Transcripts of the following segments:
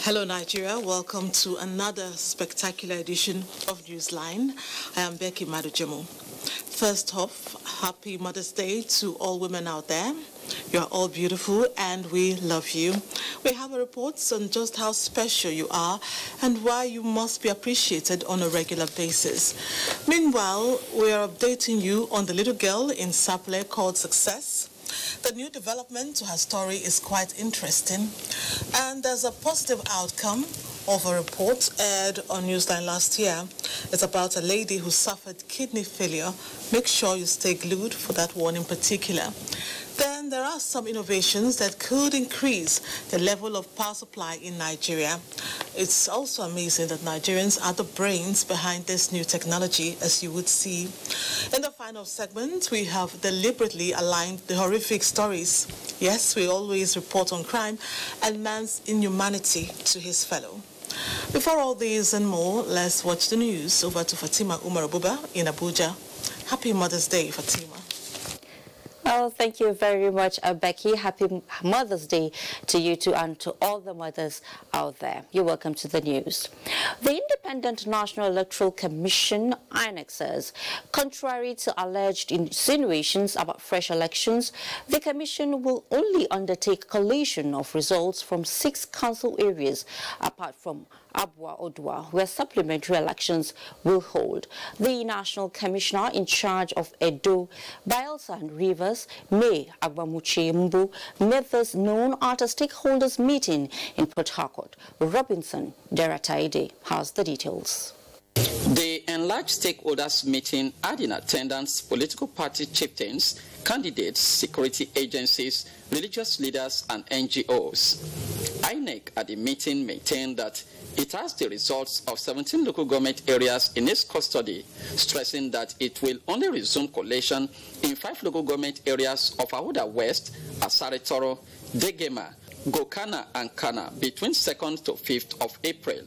Hello Nigeria, welcome to another spectacular edition of Newsline. I am Becky Madujemo. First off, happy Mother's Day to all women out there. You are all beautiful and we love you. We have a report on just how special you are and why you must be appreciated on a regular basis. Meanwhile, we are updating you on the little girl in Sapele called Success. The new development to her story is quite interesting, and there's a positive outcome of a report aired on Newsline last year. It's about a lady who suffered kidney failure. Make sure you stay glued for that one in particular. Then there are some innovations that could increase the level of power supply in Nigeria. It's also amazing that Nigerians are the brains behind this new technology, as you would see. In the final segment, we have deliberately aligned the horrific stories. Yes, we always report on crime and man's inhumanity to his fellow. Before all these and more, let's watch the news. Over to Fatima Umar Abuba in Abuja. Happy Mother's Day, Fatima. Well, thank you very much, Becky. Happy Mother's Day to you too and to all the mothers out there. You're welcome to the news. The Independent National Electoral Commission, INEC, says, contrary to alleged insinuations about fresh elections, the commission will only undertake collation of results from 6 council areas, apart from Abua Odwa, where supplementary elections will hold. The National Commissioner in charge of Edo, Bayelsa and Rivers, May Agbamuche Mbu, made this known at a stakeholders meeting in Port Harcourt. Robinson Derataide has the details. The enlarged stakeholders meeting had in attendance political party chieftains, candidates, security agencies, religious leaders, and NGOs. INEC at the meeting maintained that it has the results of 17 local government areas in its custody, stressing that it will only resume collation in 5 local government areas of Ahuda West, Asare Toro, Degema, Gokana, and Kana between 2nd to 5th of April.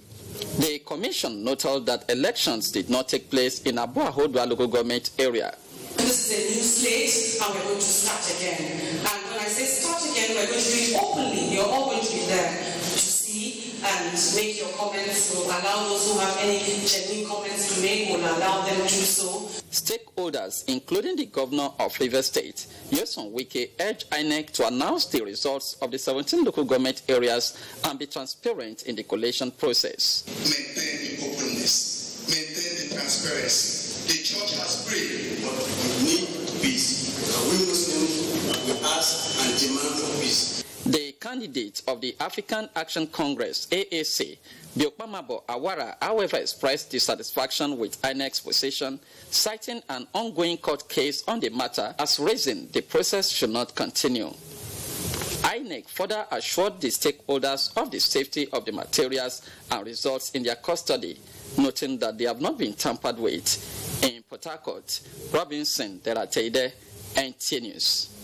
The commission noted that elections did not take place in Abua Odwa local government area. This is a new slate, and we're going to start again. And when I say start again, we're going to do it openly. You're all going to be there to see and make your comments. We'll allow those who have any genuine comments to make, we'll allow them to do so. Stakeholders, including the governor of Rivers State, Nyesom Wike, urged INEC to announce the results of the 17 local government areas and be transparent in the collation process. Maintain the openness, maintain the transparency. The church has prayed, but we need peace. We Muslims, we ask and demand for peace. The candidate of the African Action Congress, AAC, Biokpamabo Awara, however, expressed dissatisfaction with INEC's position, citing an ongoing court case on the matter as reason the process should not continue. INEC further assured the stakeholders of the safety of the materials and results in their custody, noting that they have not been tampered with. In Port Harcourt, Robinson Derateide, NT News.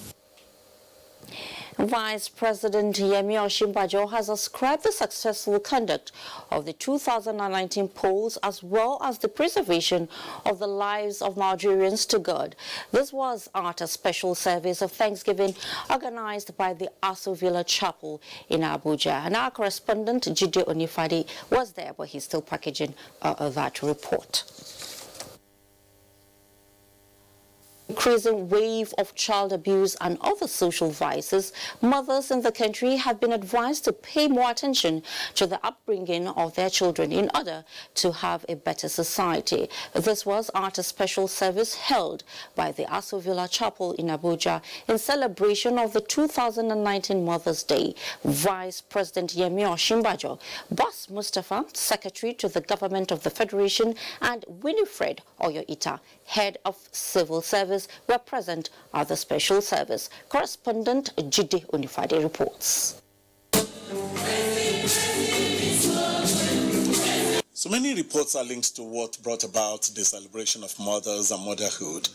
Vice President Yemi Osinbajo has ascribed the successful conduct of the 2019 polls as well as the preservation of the lives of Nigerians to God. This was at a special service of Thanksgiving organized by the Aso Villa Chapel in Abuja. And our correspondent Jide Onifade was there, but he's still packaging that report. Increasing wave of child abuse and other social vices, mothers in the country have been advised to pay more attention to the upbringing of their children in order to have a better society. This was at a special service held by the Aso Villa Chapel in Abuja in celebration of the 2019 Mother's Day. Vice President Yemi Osinbajo, Boss Mustafa, Secretary to the Government of the Federation, and Winifred Oyoita, Head of Civil Service, were present at the special service. Correspondent Jide Onifade reports. So many reports are linked to what brought about the celebration of mothers and motherhood.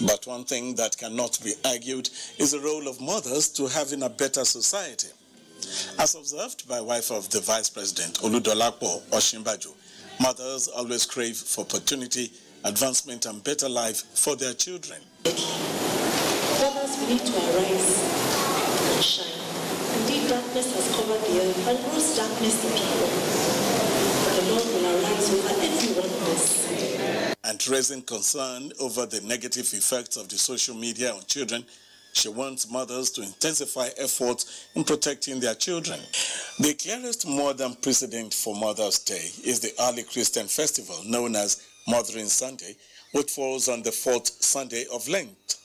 But one thing that cannot be argued is the role of mothers to having a better society. As observed by wife of the Vice President, Oludolapo Osinbajo, mothers always crave for opportunity, advancement, and better life for their children. Mothers, we need to arise and shine. Indeed, darkness darkness has covered the earth and gross darkness the people. But the Lord will arise over every one of us. And raising concern over the negative effects of the social media on children, she wants mothers to intensify efforts in protecting their children. The clearest modern precedent for Mother's Day is the early Christian festival known as Mothering Sunday, which falls on the 4th Sunday of Lent.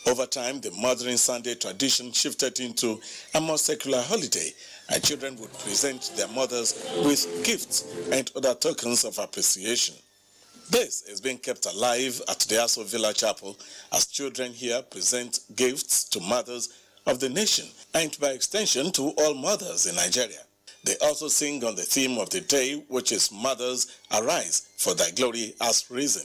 Over time, the Mothering Sunday tradition shifted into a more secular holiday, and children would present their mothers with gifts and other tokens of appreciation. This is being kept alive at the Aso Villa Chapel as children here present gifts to mothers of the nation and by extension to all mothers in Nigeria. They also sing on the theme of the day, which is Mothers Arise, for thy glory has risen.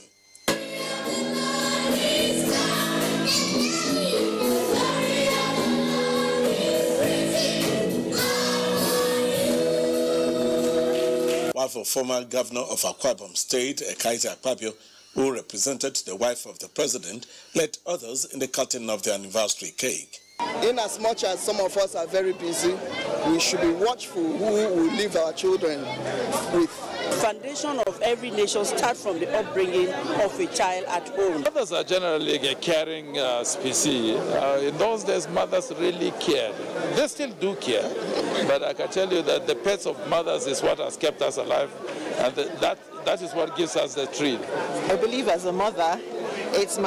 While for former governor of Akwa Ibom State, Ekaite Akpabio, who represented the wife of the president, led others in the cutting of the anniversary cake. In as much as some of us are very busy, we should be watchful who we leave our children with. Foundation of every nation starts from the upbringing of a child at home. Mothers are generally a caring species. In those days, mothers really cared. They still do care, but I can tell you that the pets of mothers is what has kept us alive, and that is what gives us the thrill. I believe as a mother, it's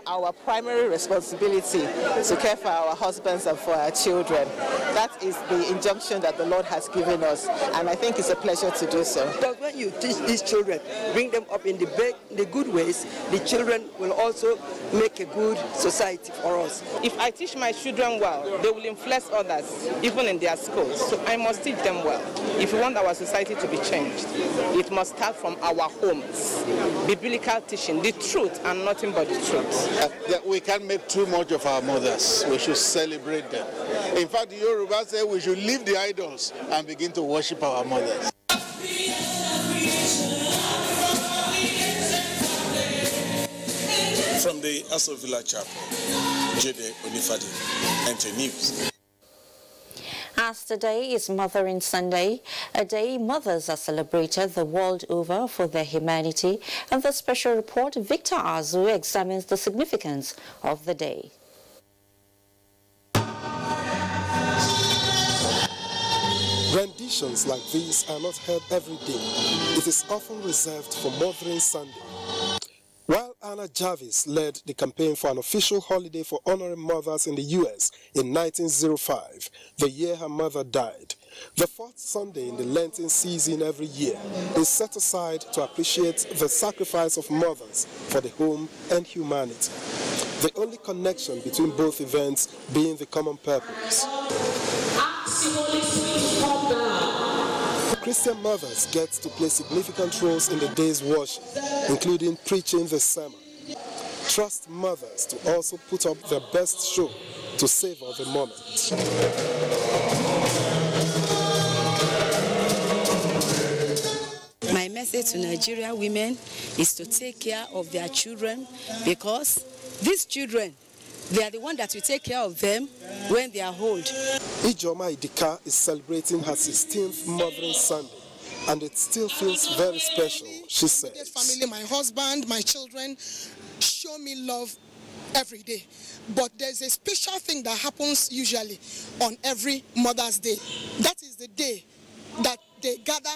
our primary responsibility to care for our husbands and for our children. That is the injunction that the Lord has given us, and I think it's a pleasure to do so. Because when you teach these children, bring them up in the good ways, the children will also make a good society for us. If I teach my children well, they will influence others, even in their schools. So I must teach them well. If we want our society to be changed, it must start from our homes. Biblical teaching, the truth and nothing but the truth. We can't make too much of our mothers. We should celebrate them. In fact, the Yoruba say we should leave the idols and begin to worship our mothers. From the Aso Villa Chapel, Jede Onifadi, NT News. As today is Mothering Sunday, a day mothers are celebrated the world over for their humanity, and the special report Victor Azu examines the significance of the day. Renditions like these are not heard every day. It is often reserved for Mothering Sunday. While Anna Jarvis led the campaign for an official holiday for honoring mothers in the U.S. in 1905, the year her mother died, the fourth Sunday in the Lenten season every year is set aside to appreciate the sacrifice of mothers for the home and humanity. The only connection between both events being the common purpose. Christian mothers get to play significant roles in the day's worship, including preaching the sermon. Trust mothers to also put up their best show to savor the moment. My message to Nigerian women is to take care of their children, because these children, they are the ones that will take care of them when they are old. Ijoma Idika is celebrating her 16th Mothering Sunday, and it still feels very special, she says. Family, my husband, my children show me love every day. But there's a special thing that happens usually on every Mother's Day. That is the day that they gather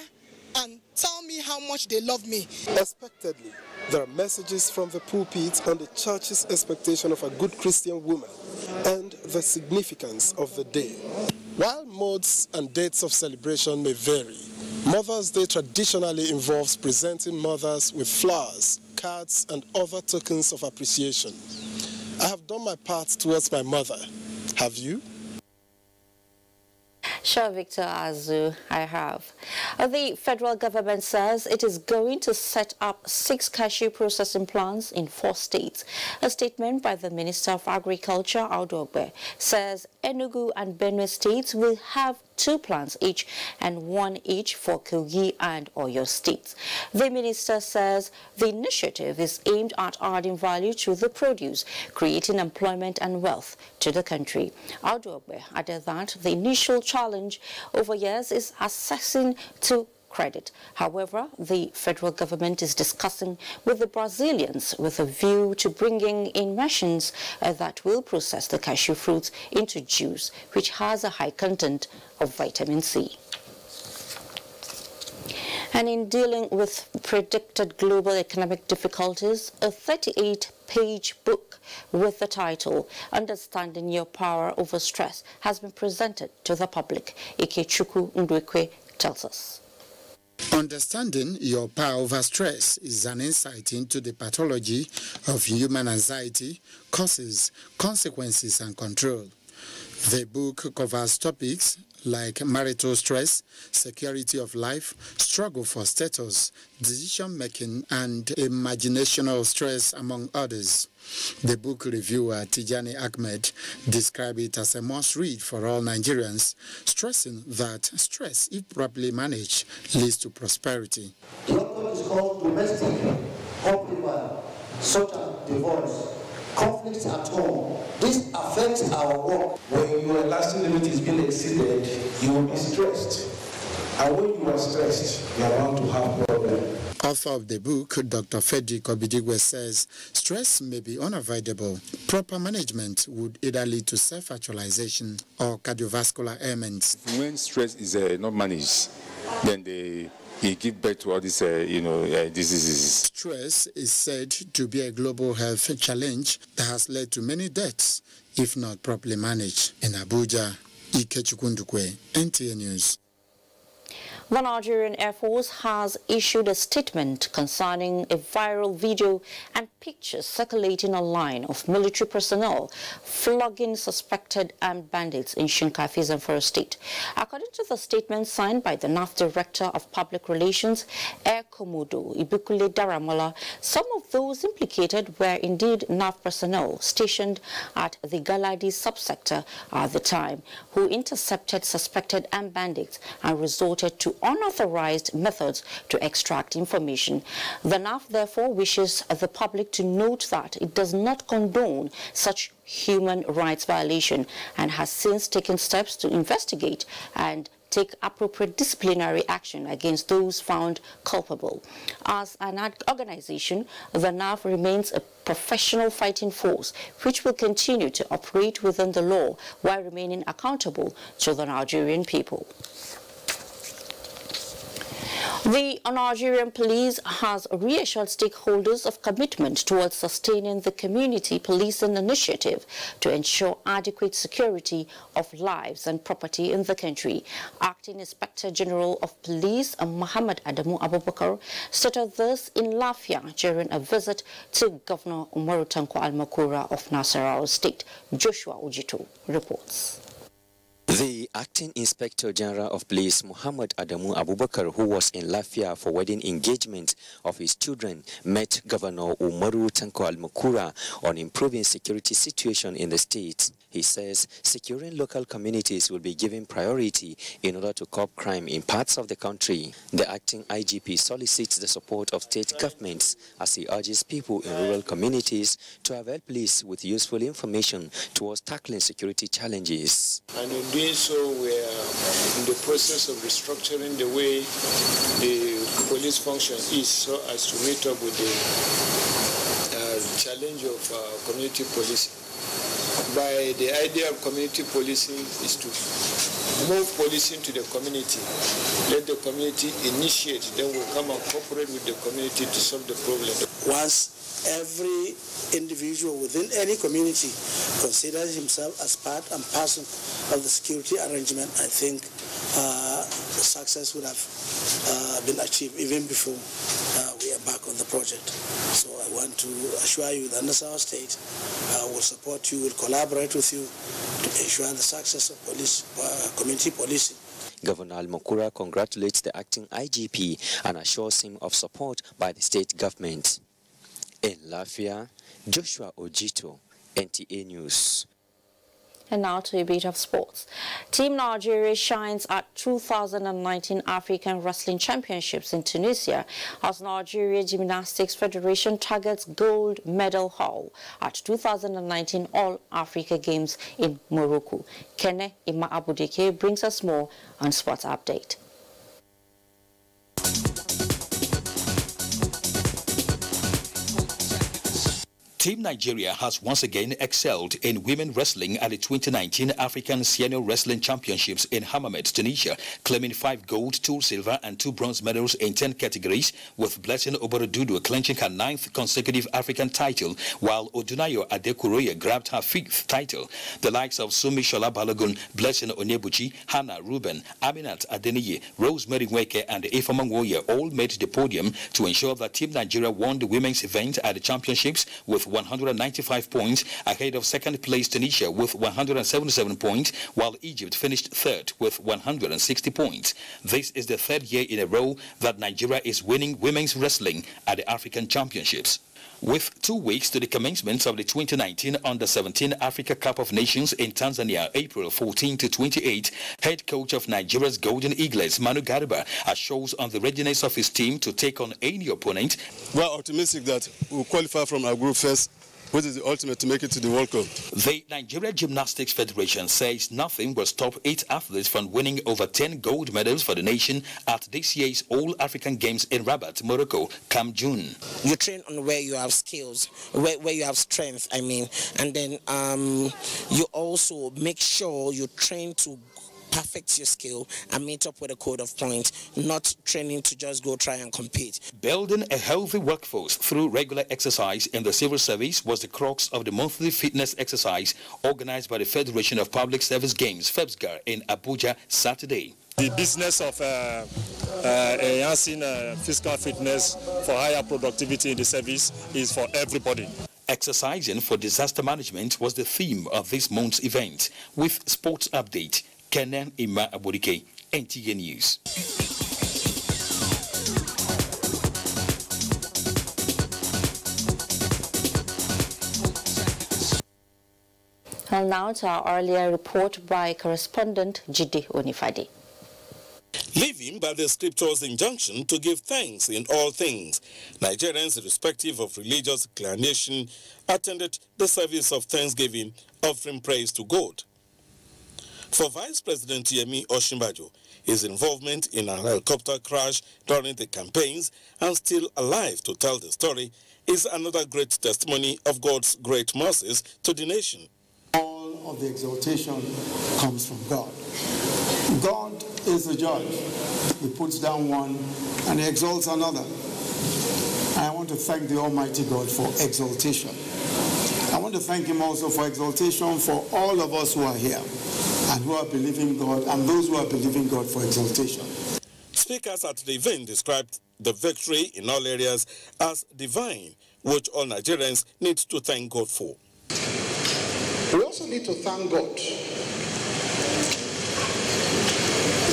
and tell me how much they love me. Expectedly, there are messages from the pulpit on the church's expectation of a good Christian woman and the significance of the day. While modes and dates of celebration may vary, Mother's Day traditionally involves presenting mothers with flowers, cards, and other tokens of appreciation. I have done my part towards my mother. Have you? Sure, Victor Azu, I have. The federal government says it is going to set up 6 cashew processing plants in 4 states. A statement by the Minister of Agriculture, Audu Ogbe, says Enugu and Benue states will have 2 plants each and 1 each for Kogi and Oyo states. The minister says the initiative is aimed at adding value to the produce, creating employment and wealth to the country. Audu Ogbe added that the initial challenge challenge over years is accessing to credit. However, the federal government is discussing with the Brazilians with a view to bringing in machines that will process the cashew fruits into juice, which has a high content of vitamin C. And in dealing with predicted global economic difficulties, a 38-page book with the title Understanding Your Power Over Stress has been presented to the public. Ikechukwu Ndwekwe tells us. Understanding Your Power Over Stress is an insight into the pathology of human anxiety, causes, consequences, and control. The book covers topics like marital stress, security of life, struggle for status, decision-making, and imaginational stress, among others. The book reviewer Tijani Ahmed described it as a must-read for all Nigerians, stressing that stress, if properly managed, leads to prosperity. The author is called domestic conflict, such as divorce, conflicts at home. This affects our work. When your elastic limit is being exceeded, you will be stressed. And when you are stressed, you are bound to have problems. Author of the book, Dr. Frederick Obidigwe, says stress may be unavoidable. Proper management would either lead to self-actualization or cardiovascular ailments. When stress is not managed, then he give birth to all these, diseases. Stress is said to be a global health challenge that has led to many deaths, if not properly managed. In Abuja, Ikechukwu Ndwekwe, NTA News. The Nigerian Air Force has issued a statement concerning a viral video and pictures circulating online of military personnel flogging suspected armed bandits in Shinkafi, Zamfara State. According to the statement signed by the NAF Director of Public Relations, Air Komodo Ibukule Daramola, some of those implicated were indeed NAF personnel stationed at the Galadi subsector at the time, who intercepted suspected armed bandits and resorted to unauthorized methods to extract information. The NAF therefore wishes the public to note that it does not condone such human rights violation and has since taken steps to investigate and take appropriate disciplinary action against those found culpable. As an organization, the NAF remains a professional fighting force which will continue to operate within the law while remaining accountable to the Nigerian people. The Nigerian police has reassured stakeholders of commitment towards sustaining the community policing initiative to ensure adequate security of lives and property in the country. Acting Inspector General of Police Muhammad Adamu Abubakar stated this in Lafia during a visit to Governor Umaru Tanko Almakura of Nasarawa State. Joshua Ojito reports. The Acting Inspector General of Police Muhammad Adamu Abubakar, who was in Lafia for wedding engagement of his children, met Governor Umaru Tanko Almakura on improving security situation in the state. He says securing local communities will be given priority in order to curb crime in parts of the country. The acting IGP solicits the support of state governments as he urges people in rural communities to avail police with useful information towards tackling security challenges. And in doing so, we are in the process of restructuring the way the police function is so as to meet up with the challenge of community policing. By the idea of community policing is to move policing to the community. Let the community initiate, then we'll come and cooperate with the community to solve the problem. Once every individual within any community considers himself as part and parcel of the security arrangement, I think the success would have been achieved even before we embark on the project. So I want to assure you that Nasarawa State will support you, will collaborate with you to ensure the success of police, community policing. Governor Almakura congratulates the acting IGP and assures him of support by the state government. In Lafia, Joshua Ojito, NTA News. And now to a bit of sports. Team Nigeria shines at 2019 African Wrestling Championships in Tunisia as Nigeria Gymnastics Federation targets gold medal haul at 2019 All-Africa Games in Morocco. Kene Ima Abudike brings us more on Sports Update. Team Nigeria has once again excelled in women wrestling at the 2019 African Senior Wrestling Championships in Hammamet, Tunisia, claiming 5 gold, 2 silver and 2 bronze medals in 10 categories, with Blessing Oborodudu clinching her 9th consecutive African title, while Odunayo Adekuroye grabbed her 5th title. The likes of Sumi Shola Balogun, Blessing Onyebuchi, Hannah Ruben, Aminat Adeniyi, Rosemary Nweke and Ifeoma Nwoye all made the podium to ensure that Team Nigeria won the women's event at the championships with 195 points, ahead of second place Tunisia with 177 points, while Egypt finished third with 160 points. This is the 3rd year in a row that Nigeria is winning women's wrestling at the African Championships. With 2 weeks to the commencement of the 2019 Under-17 Africa Cup of Nations in Tanzania, April 14 to 28, head coach of Nigeria's Golden Eaglets, Manu Garba, assures on the readiness of his team to take on any opponent. We are optimistic that we'll qualify from our group first, which is the ultimate to make it to the World Cup. The Nigeria Gymnastics Federation says nothing will stop 8 athletes from winning over 10 gold medals for the nation at this year's All-African Games in Rabat, Morocco, come June. You train on where you have skills, where you have strength, and then you also make sure you train to perfect your skill and meet up with a code of points, not training to just go try and compete. Building a healthy workforce through regular exercise in the civil service was the crux of the monthly fitness exercise organized by the Federation of Public Service Games, FEBSGAR, in Abuja Saturday. The business of enhancing physical fitness for higher productivity in the service is for everybody. Exercising for disaster management was the theme of this month's event. With Sports Update, Kenan Ima Aburike, NTA News. And now to our earlier report by correspondent Jide Onifade. Living by the scripture's injunction to give thanks in all things, Nigerians, irrespective of religious inclination, attended the service of thanksgiving, offering praise to God. For Vice President Yemi Osinbajo, his involvement in a helicopter crash during the campaigns and still alive to tell the story is another great testimony of God's great mercies to the nation. All of the exaltation comes from God. God is the judge. He puts down one and he exalts another. And I want to thank the Almighty God for exaltation. I want to thank him also for exaltation for all of us who are here and who are believing God, and those who are believing God for exaltation. Speakers at the event described the victory in all areas as divine, which all Nigerians need to thank God for. We also need to thank God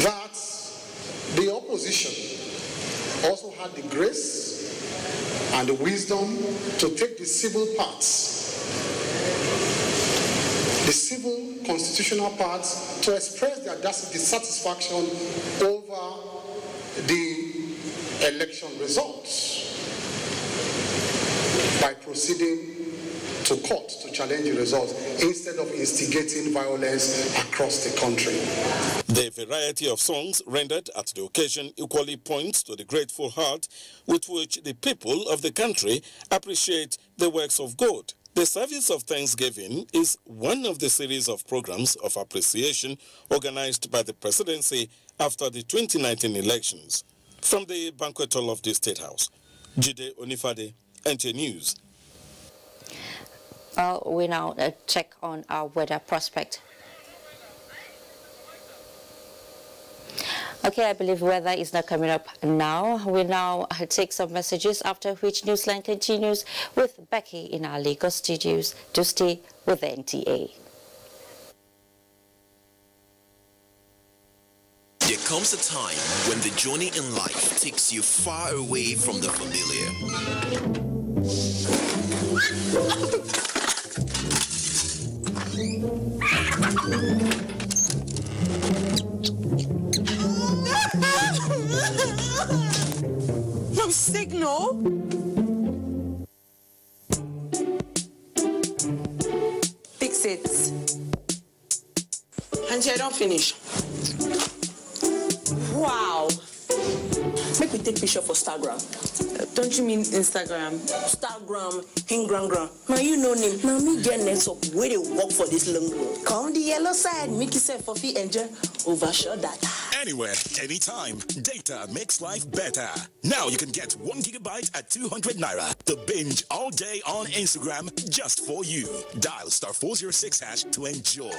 that the opposition also had the grace and the wisdom to take the civil parts, the civil constitutional parts, to express their dissatisfaction over the election results by proceeding to court to challenge the results instead of instigating violence across the country. The variety of songs rendered at the occasion equally points to the grateful heart with which the people of the country appreciate the works of God. The service of Thanksgiving is one of the series of programs of appreciation organized by the presidency after the 2019 elections. From the banquet hall of the State House, Jide Onifade, NTA News. We now check on our weather prospect. Okay, I believe weather is not coming up now. We now take some messages, after which Newsline continues with Becky in our Lagos studios. To stay with the NTA. There comes a time when the journey in life takes you far away from the familiar. No signal? Fix it. Auntie, I don't finish. Wow. Make we take picture for Instagram. Don't you mean Instagram? Instagram, Ingram. Now you know name. Now me get next up where they work for this long road. Come the yellow side, make yourself for fee enjoy overshot data. Anywhere, anytime. Data makes life better. Now you can get 1 gigabyte at 200 naira. The binge all day on Instagram just for you. Dial *406# to enjoy.